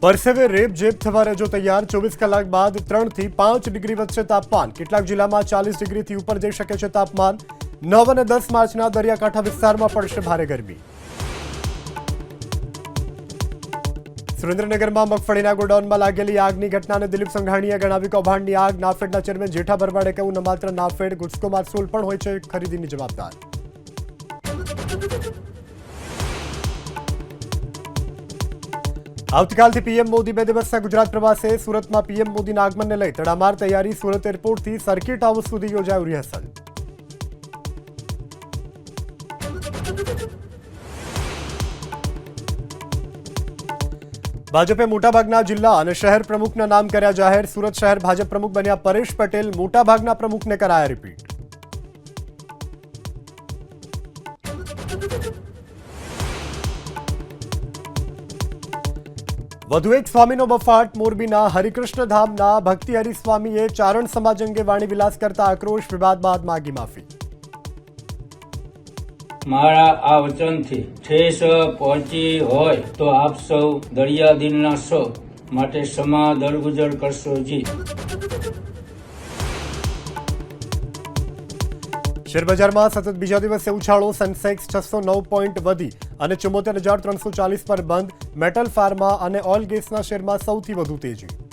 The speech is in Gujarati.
પરસેવે રેપ જેપ થવા રજો તૈયાર 24 કલાક બાદ 3 થી 5 ડિગ્રી વચ્ચે તાપમાન કેટલાક જિલ્લામાં 40 ડિગ્રીથી ઉપર જઈ શકે છે તાપમાન 9 અને 10 માર્ચના દરિયાકાંઠા વિસ્તારમાં પડશે ભારે ગરમી સુરેન્દ્રનગરમાં મગફળીના ગોડાઉનમાં લાગેલી આગની ઘટનાને દિલીપ સંઘાણીએ ગણાવી કૌભાંડની આગ નાફેડના ચેરમેન જેઠા ભરવાડે કહ્યું ન માત્ર નાફેડ ગુજકો માર્સોલ પણ હોય છે ખરીદીની જવાબદાર આવતીકાલથી પીએમ મોદી 2 દિવસના ગુજરાત પ્રવાસે સુરતમાં પીએમ મોદીના આગમનને લઈ તડામાર તૈયારી સુરત એરપોર્ટથી સર્કિટ હાઉસ સુધી યોજાયું રિહર્સલ ભાજપે મોટાભાગના જિલ્લા અને શહેર પ્રમુખના નામ કર્યા જાહેર સુરત શહેર ભાજપ પ્રમુખ બન્યા પરેશ પટેલ મોટાભાગના પ્રમુખને કરાયા રિપીટ વધુ એક સ્વામીનો બફાટ મોરબીના હરિકૃષ્ણ ધામના ભક્તિહરિ સ્વામીએ ચારણ સમાજ અંગે વાણી વિલાસ કરતા આક્રોશ વિવાદ બાદ માગી માફી મારા આ વચનથી ઠેસ પહોંચી હોય તો આપ સૌ દરિયા દિલના છો માટે ક્ષમા દરગુજર કરશો જી શેરબજારમાં સતત બીજા દિવસે ઉછાળો સેન્સેક્સ 609 પોઈન્ટ વધી અને 74,340 પર બંધ મેટલ ફાર્મા અને ઓઇલ ગેસના શેરમાં સૌથી વધુ તેજી